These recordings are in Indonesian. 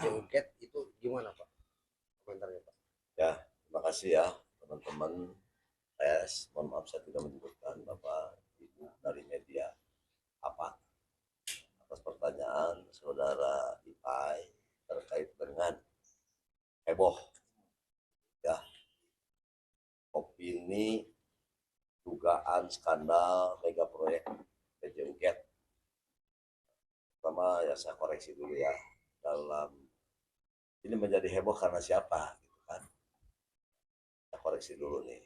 PJ Uget itu gimana Pak komentarnya Pak? Ya, terima kasih ya teman-teman pers. Mohon maaf saya tidak menyebutkan Bapak Ibu dari media apa atas pertanyaan saudara Ipai terkait dengan heboh ya opini dugaan skandal mega proyek PJ Uget. Pertama ya saya koreksi dulu ya dalam ini menjadi heboh karena siapa gitu kan. Saya koreksi dulu nih.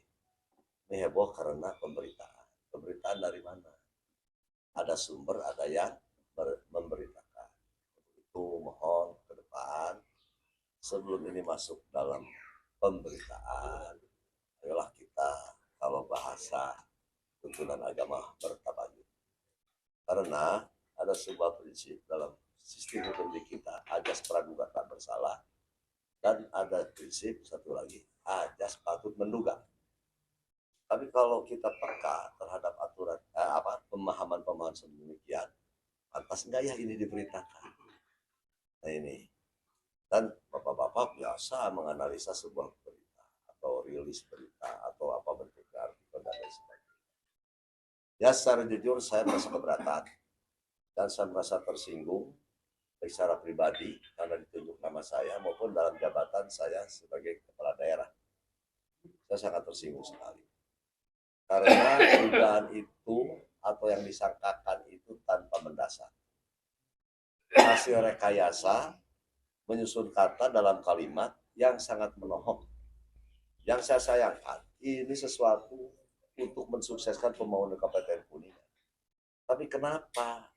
Ini heboh karena pemberitaan. Pemberitaan dari mana? Ada sumber, ada yang memberitakan. Itu mohon ke depan sebelum ini masuk dalam pemberitaan, ayolah kita kalau bahasa tuntunan agama bertabayun. Karena ada sebuah prinsip dalam sistem hukum di kita, ajas praduga tak bersalah, dan ada prinsip satu lagi, ajas patut menduga. Tapi kalau kita peka terhadap aturan pemahaman-pemahaman sedemikian, pantas enggak ya ini diberitakan? Nah ini. Dan bapak-bapak biasa menganalisa sebuah berita atau rilis berita atau apa bentuknya artikel dan lain sebagainya. Ya secara jujur saya merasa keberatan dan saya merasa tersinggung baik secara pribadi karena ditunjuk nama saya maupun dalam jabatan saya sebagai kepala daerah. Saya sangat tersinggung sekali. Karena dugaan itu atau yang disangkakan itu tanpa mendasar. Hasil rekayasa menyusun kata dalam kalimat yang sangat menohok. Yang saya sayangkan, ini sesuatu untuk mensukseskan pembangunan Kabupaten Kuningan. Tapi kenapa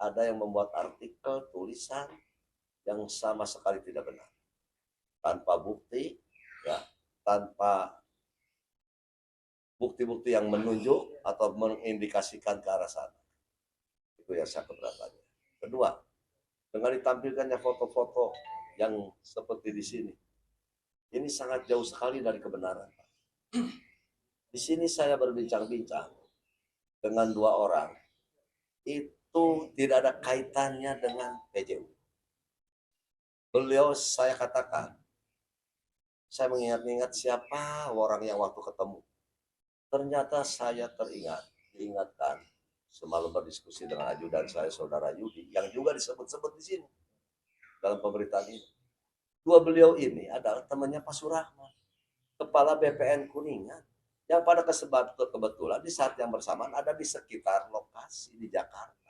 ada yang membuat artikel, tulisan yang sama sekali tidak benar? Tanpa bukti, ya, tanpa bukti-bukti yang menunjuk atau mengindikasikan ke arah sana. Itu yang saya keberatannya. Kedua, dengan ditampilkannya foto-foto yang seperti di sini, ini sangat jauh sekali dari kebenaran. Di sini saya berbincang-bincang dengan dua orang, itu tidak ada kaitannya dengan PJU. Beliau saya katakan, saya mengingat-ingat siapa orang yang waktu ketemu. Ternyata saya diingatkan semalam berdiskusi dengan ajudan saya, saudara Yudi, yang juga disebut-sebut di sini dalam pemberitaan ini. Dua beliau ini adalah temannya Pak Surahman, kepala BPN Kuningan, yang pada kebetulan di saat yang bersamaan ada di sekitar lokasi di Jakarta.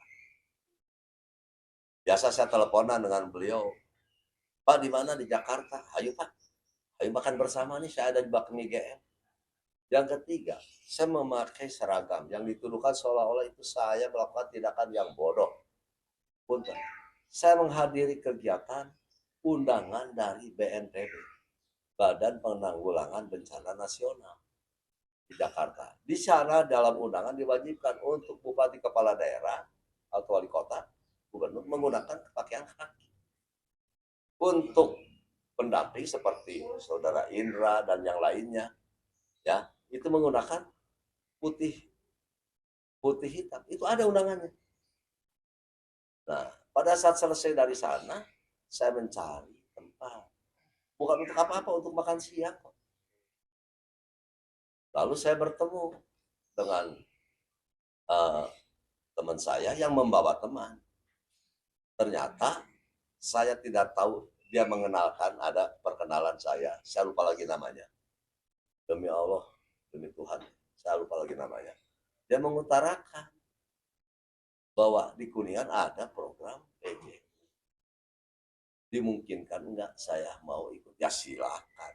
Biasa saya teleponan dengan beliau, Pak di mana di Jakarta? Ayo Pak, ayo makan bersama nih, saya ada di Bakmi GM. Yang ketiga, saya memakai seragam yang dituduhkan seolah-olah itu saya melakukan tindakan yang bodoh. Punten, saya menghadiri kegiatan undangan dari BNPB, Badan Penanggulangan Bencana Nasional di Jakarta. Di sana dalam undangan diwajibkan untuk bupati kepala daerah atau wali kota, gubernur menggunakan pakaian kaki. Untuk pendamping seperti saudara Indra dan yang lainnya, ya itu menggunakan putih hitam. Itu ada undangannya. Nah, pada saat selesai dari sana, saya mencari tempat. Bukan untuk apa-apa, untuk makan siang. Lalu saya bertemu dengan uh, teman saya yang membawa teman. Ternyata saya tidak tahu dia mengenalkan, ada perkenalan saya. Saya lupa lagi namanya. Demi Allah, demi Tuhan, saya lupa lagi namanya. Dia mengutarakan bahwa di Kuningan ada program PJ. Dimungkinkan enggak saya mau ikut? Ya silakan.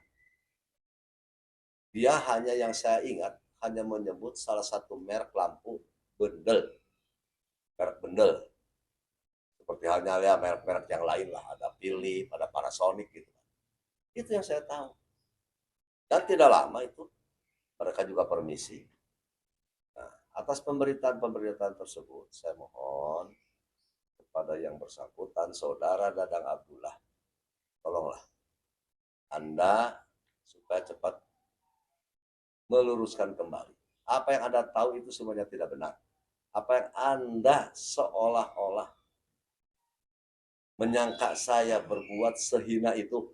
Dia hanya yang saya ingat, hanya menyebut salah satu merek lampu bendel. Merek bendel. Seperti halnya ya merek-merek yang lain lah. Ada Philips, ada Panasonic gitu. Itu yang saya tahu. Dan tidak lama itu mereka juga permisi. Nah, atas pemberitaan tersebut, saya mohon kepada yang bersangkutan, saudara Dadang Abdullah, tolonglah Anda supaya cepat meluruskan kembali. Apa yang Anda tahu itu semuanya tidak benar. Apa yang Anda seolah-olah menyangka saya berbuat sehina itu.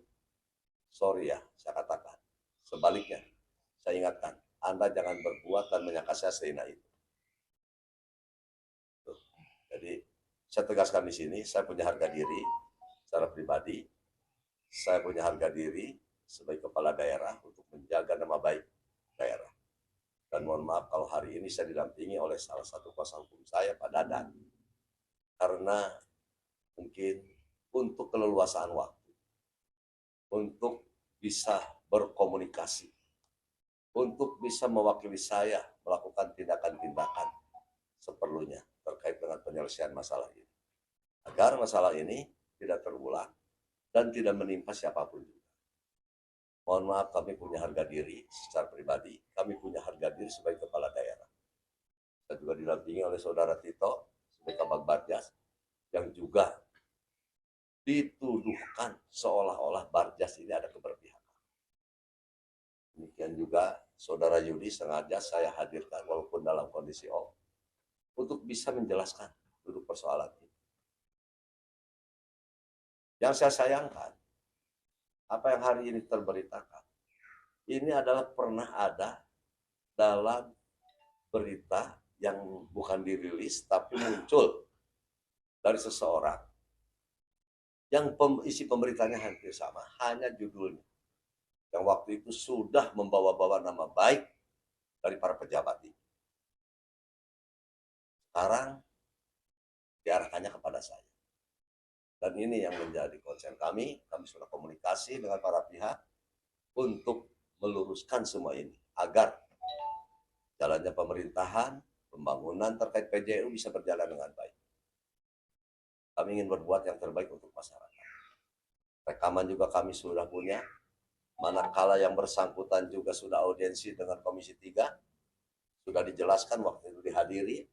Sorry ya, saya katakan. Sebaliknya, saya ingatkan, Anda jangan berbuat dan menyangka saya sehina itu. Tuh. Jadi, saya tegaskan di sini, saya punya harga diri secara pribadi. Saya punya harga diri sebagai kepala daerah untuk menjaga nama baik daerah. Dan mohon maaf kalau hari ini saya didampingi oleh salah satu kuasa hukum saya, Pak Dadan. Karena mungkin untuk keleluasaan waktu, untuk bisa berkomunikasi, untuk bisa mewakili saya melakukan tindakan-tindakan seperlunya terkait dengan penyelesaian masalah ini. Agar masalah ini tidak terulang dan tidak menimpa siapapun juga. Mohon maaf, kami punya harga diri secara pribadi, kami punya harga diri sebagai kepala daerah. Saya juga didampingi oleh saudara Tito sebagai Kabag Barjas yang juga dituduhkan seolah-olah Barjas ini ada keberpihakan. Demikian juga saudara Yudi sengaja saya hadirkan walaupun dalam kondisi off untuk bisa menjelaskan duduk persoalan ini. Yang saya sayangkan, apa yang hari ini terberitakan, ini adalah pernah ada dalam berita yang bukan dirilis tapi muncul dari seseorang yang isi pemberitanya hampir sama, hanya judulnya yang waktu itu sudah membawa-bawa nama baik dari para pejabat ini. Sekarang diarahkannya kepada saya. Dan ini yang menjadi konsen kami sudah komunikasi dengan para pihak untuk meluruskan semua ini agar jalannya pemerintahan, pembangunan terkait PJU bisa berjalan dengan baik. Kami ingin berbuat yang terbaik untuk masyarakat. Rekaman juga kami sudah punya, manakala yang bersangkutan juga sudah audiensi dengan Komisi 3, sudah dijelaskan waktu itu dihadiri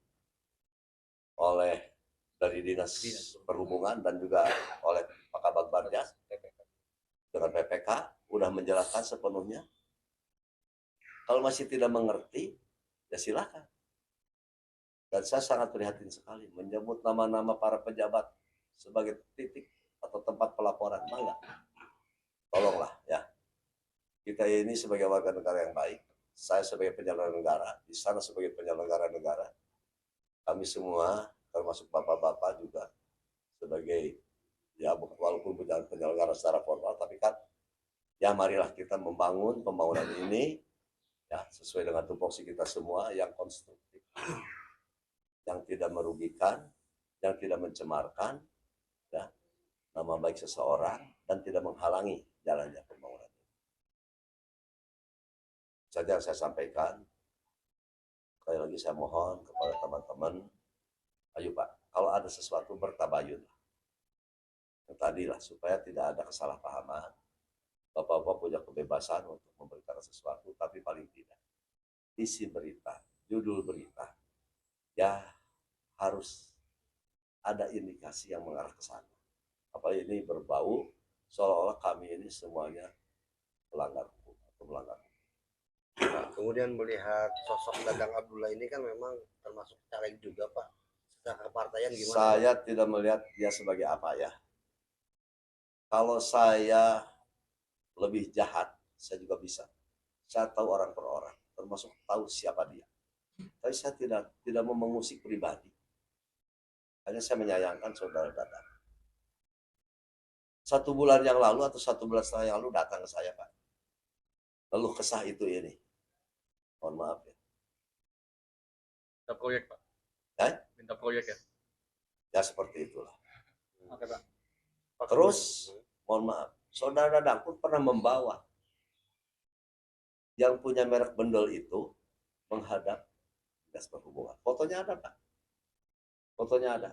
oleh dari Dinas Perhubungan dan juga oleh Pak Kabag Barjas dengan PPK, sudah menjelaskan sepenuhnya. Kalau masih tidak mengerti, ya silakan. Dan saya sangat prihatin sekali menyebut nama-nama para pejabat sebagai titik atau tempat pelaporan. Enggak. Tolonglah ya. Kita ini sebagai warga negara yang baik, saya sebagai penyelenggara negara, di sana sebagai penyelenggara negara, kami semua termasuk bapak-bapak juga sebagai ya walaupun bukan penyelenggara secara formal, tapi kan ya marilah kita membangun pembangunan ini ya sesuai dengan tupoksi kita semua yang konstruktif, yang tidak merugikan, yang tidak mencemarkan ya nama baik seseorang dan tidak menghalangi jalannya pembangunan. Saja yang saya sampaikan. Sekali lagi saya mohon kepada teman-teman, ayo Pak, kalau ada sesuatu bertabayun. Yang tadilah supaya tidak ada kesalahpahaman. Bapak-bapak punya kebebasan untuk memberitakan sesuatu, tapi paling tidak isi berita, judul berita, ya harus ada indikasi yang mengarah ke sana. Apa ini berbau seolah-olah kami ini semuanya melanggar hukum atau melanggar hukum. Nah, kemudian melihat sosok Dadang Abdullah ini kan memang termasuk caleg juga Pak. Secara kepartaian gimana? Saya tidak melihat dia sebagai apa ya. Kalau saya lebih jahat, saya juga bisa. Saya tahu orang per orang, termasuk tahu siapa dia. Tapi saya tidak mau mengusik pribadi. Hanya saya menyayangkan saudara Dadang. 1 bulan yang lalu atau 1 bulan setengah yang lalu datang ke saya Pak. Lalu kesah itu ini. Mohon maaf ya. Minta proyek Pak. Minta proyek ya. Ya seperti itulah. Oke Pak. Terus, mohon maaf, saudara Dadang pun pernah membawa yang punya merek bendel itu menghadap Dinas Perhubungan. Fotonya ada Pak. Fotonya ada.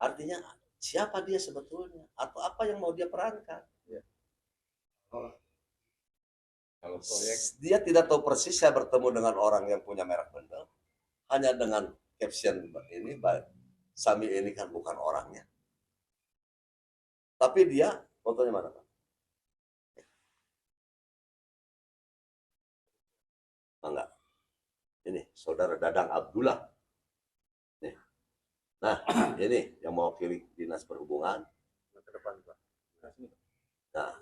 Artinya siapa dia sebetulnya atau apa yang mau dia perankan? Ya. Kalau proyek Dia tidak tahu persis saya bertemu dengan orang yang punya merek bendel hanya dengan caption ini, Sami ini kan bukan orangnya. Tapi dia fotonya mana Pak? Enggak. Ini saudara Dadang Abdullah. Nih. Nah, ini yang mewakili Dinas Perhubungan. Ke depan Pak. Nah,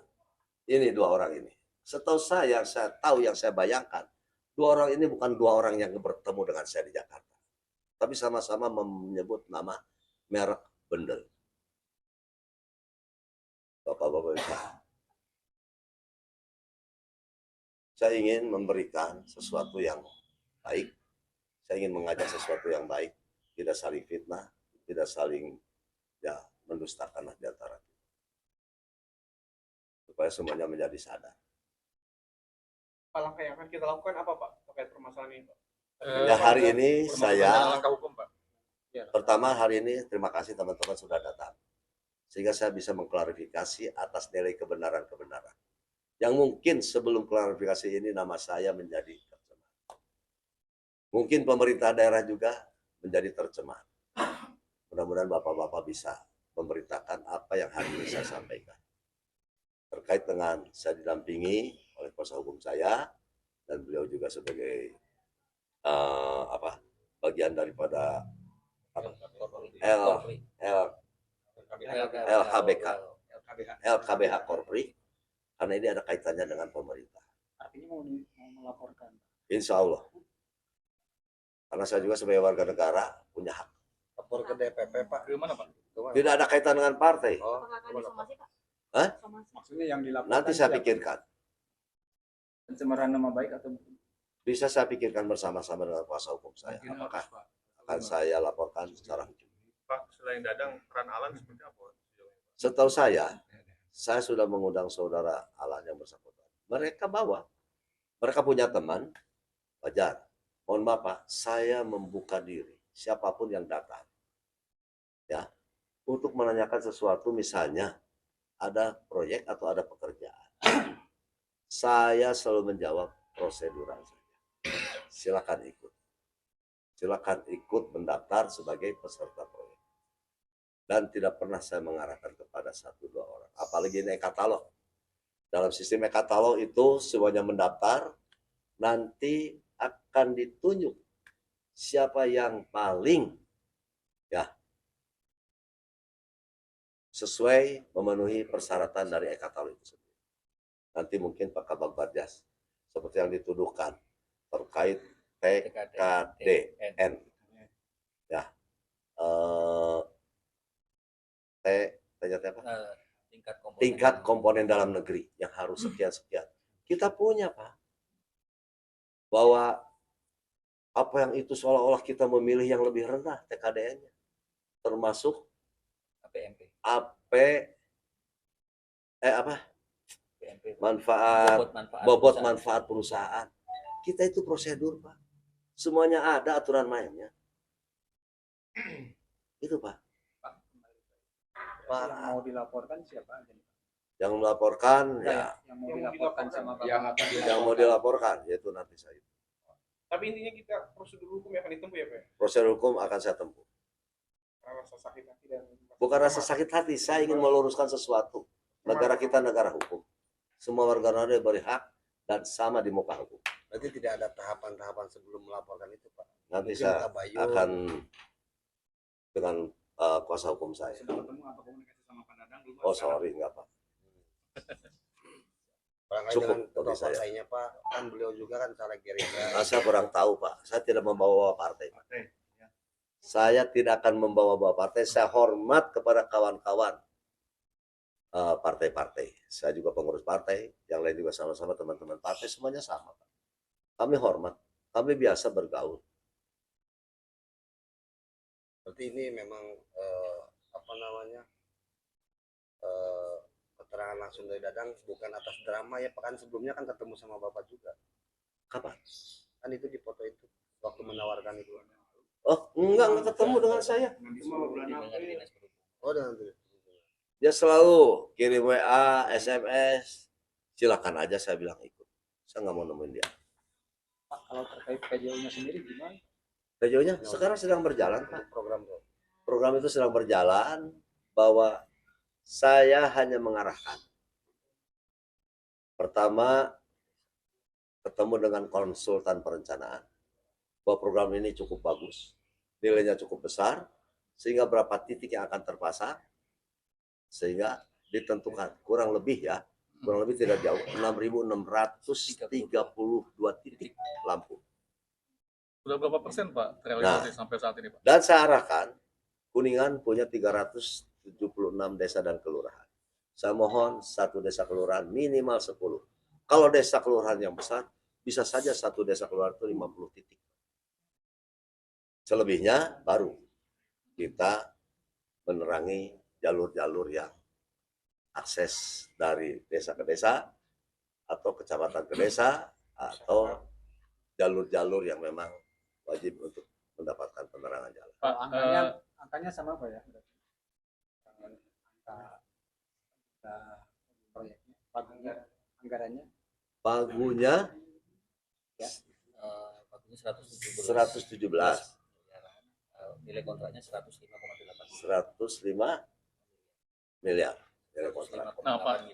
ini dua orang ini. Setahu saya tahu yang saya bayangkan, dua orang ini bukan dua orang yang bertemu dengan saya di Jakarta. Tapi sama-sama menyebut nama merek bendel. Bapak-bapak bisa. Saya ingin memberikan sesuatu yang baik. Saya ingin mengajak sesuatu yang baik. Tidak saling fitnah, tidak saling ya mendustakan di antara kita. Supaya semuanya menjadi sadar. Langkah yang akan kita lakukan apa Pak terkait permasalahan ini Pak? Ya hari ini saya langkah hukum, Pak. pertama hari ini terima kasih teman-teman sudah datang. Sehingga saya bisa mengklarifikasi atas nilai kebenaran-kebenaran. Yang mungkin sebelum klarifikasi ini nama saya menjadi tercemar. Mungkin pemerintah daerah juga menjadi tercemar. Mudah-mudahan Bapak-Bapak bisa memberitakan apa yang hari ini saya sampaikan. Terkait dengan saya didampingi oleh kuasa hukum saya dan beliau juga sebagai bagian daripada LKBH Korpri, karena ini ada kaitannya dengan pemerintah. Artinya mau melaporkan. Insya Allah. Karena saya juga sebagai warga negara punya hak. Lapor ke DPP Pak. Ke mana, Pak? Tidak ada kaitan dengan partai. Oh, Apakah akan disomasi, Pak? Hah? Maksudnya yang dilaporkan Nanti saya pikirkan. pencemaran nama baik atau Bisa saya pikirkan bersama-sama dengan kuasa hukum saya. Apakah akan saya laporkan secara hukum. Pak, selain Dadang, peran Alan seperti apa? Setahu saya sudah mengundang saudara Alan yang bersangkutan. Mereka punya teman, wajar. Mohon maaf Pak, saya membuka diri, siapapun yang datang. Ya, untuk menanyakan sesuatu misalnya, ada proyek atau ada pekerjaan. Saya selalu menjawab prosedural saja. Silakan ikut. Silakan ikut mendaftar sebagai peserta proyek. Dan tidak pernah saya mengarahkan kepada 1-2 orang. Apalagi ini e-katalog. Dalam sistem e-katalog itu semuanya mendaftar, nanti akan ditunjuk siapa yang paling ya sesuai memenuhi persyaratan dari e-katalog itu sendiri. Nanti mungkin Pak Kabag Badjas seperti yang dituduhkan terkait TKDN ya tingkat komponen dalam negeri yang harus sekian kita punya Pak, bahwa apa yang itu seolah-olah kita memilih yang lebih rendah TKDN-nya termasuk bobot manfaat perusahaan. Kita itu prosedur Pak, semuanya ada aturan mainnya. Itu Pak. yang mau dilaporkan siapa aja? Yang melaporkan Yang mau dilaporkan sama Bapak. yang mau dilaporkan yaitu nanti saya. Tapi intinya kita prosedur hukum yang akan ditempuh ya Pak. Prosedur hukum akan saya tempuh. Rasa sakit hati dan Bukan rasa sakit hati, saya ingin meluruskan sesuatu. Negara kita negara hukum. Semua warga negara berhak dan sama di muka hukum. Berarti tidak ada tahapan-tahapan sebelum melaporkan itu Pak. Nanti Mungkin saya tabayun. akan dengan kuasa hukum saya. sudah ketemu atau komunikasi sama Pak Dadang belum? Oh sorry, enggak Pak. Barangkali Cukup dengan bagi ketua saya. partainya Pak, kan beliau juga kan cara Gerindra. Saya kurang tahu Pak, saya tidak membawa partai. Saya tidak akan membawa partai, saya hormat kepada kawan-kawan partai-partai. Saya juga pengurus partai, yang lain juga sama-sama teman-teman partai, semuanya sama Pak. Kami hormat, kami biasa bergaul. Berarti ini memang keterangan langsung dari Dadang bukan atas drama ya Pak, kan sebelumnya kan ketemu sama Bapak juga. Kapan? Kan itu di foto itu waktu menawarkan itu. Oh, enggak ketemu dengan saya. Oh, dengan itu. Dia selalu kirim WA, SMS, silakan aja saya bilang ikut. Saya nggak mau nemuin dia. Pak, kalau terkait PJU-nya sendiri gimana? PJU-nya sekarang sedang berjalan Pak. Program itu sedang berjalan, bahwa saya hanya mengarahkan. Pertama, ketemu dengan konsultan perencanaan bahwa program ini cukup bagus, nilainya cukup besar, sehingga berapa titik yang akan terpasang, sehingga ditentukan kurang lebih tidak jauh 6.632 titik lampu. Sudah berapa persen Pak terrealisasi sampai saat ini Pak? Dan saya arahkan Kuningan punya 376 desa dan kelurahan. Saya mohon satu desa kelurahan minimal 10. Kalau desa kelurahan yang besar, bisa saja satu desa kelurahan itu 50 titik. Selebihnya baru kita menerangi jalur-jalur yang akses dari desa ke desa atau kecamatan ke desa atau jalur-jalur yang memang wajib untuk mendapatkan penerangan jalan. Pak, Angkanya sama apa ya? Angka anggarannya? Pagunya Pagunya 117. 117, Nilai kontraknya 105,8. 105 miliar nilai kontrak. Nah, Pak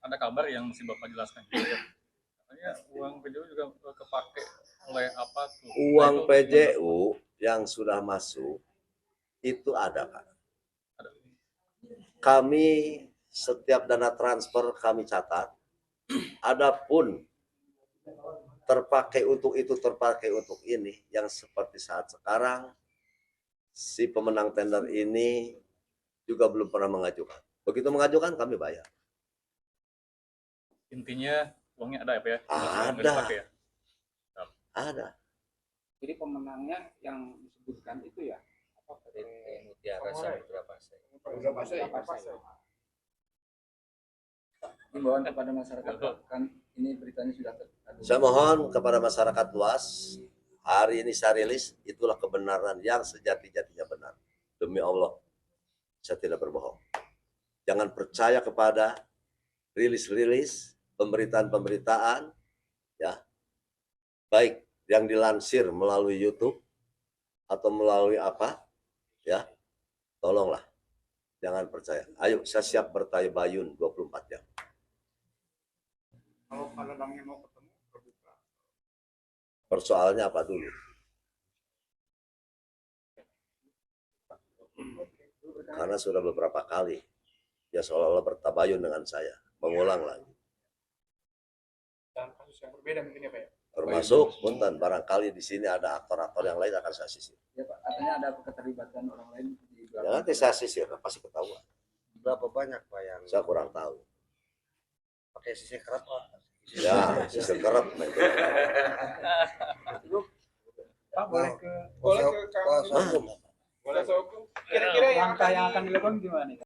ada kabar yang mesti Bapak jelaskan juga ya. Katanya uang PJU juga kepake oleh apa tuh? Uang PJU yang sudah masuk itu ada, Pak. Ada. Kami setiap dana transfer kami catat. Adapun terpakai untuk itu, terpakai untuk ini, yang seperti saat sekarang si pemenang tender ini juga belum pernah mengajukan. Begitu mengajukan kami bayar. Intinya uangnya ada ya Pak ya? Ada. Nggak dipakai ya? Ada. Jadi pemenangnya yang disebutkan itu ya? Apa? PT Mutiara Samudra Pasai. Himbauan kepada masyarakat kan ini beritanya sudah Saya mohon kepada masyarakat luas, hari ini saya rilis, itulah kebenaran yang sejati-jatinya benar. Demi Allah, saya tidak berbohong. Jangan percaya kepada rilis-rilis, pemberitaan-pemberitaan, ya, baik yang dilansir melalui YouTube atau melalui apa, ya, tolonglah, jangan percaya. Ayo, saya siap bertabayun 24 jam. Kalau ladangnya mau ketemu terbuka. Persoalannya apa dulu? Karena sudah beberapa kali dia seolah-olah bertabayun dengan saya, mengulang lagi. Dan kasus yang berbeda mungkin ya Pak ya. Termasuk punten barangkali di sini ada aktor-aktor yang lain akan saya sisir. ya Pak, katanya ada keterlibatan orang lain di Ya, belakang. nanti saya sisir, pasti ketahuan. Berapa banyak Pak yang Saya kurang tahu. pakai sisir kerat Pak? Ya, sisir kerap. Pak boleh ke Boleh ke Kang Kuasa hukum. Boleh Sokum. Kira-kira yang langkah yang akan akan dilakukan gimana nih?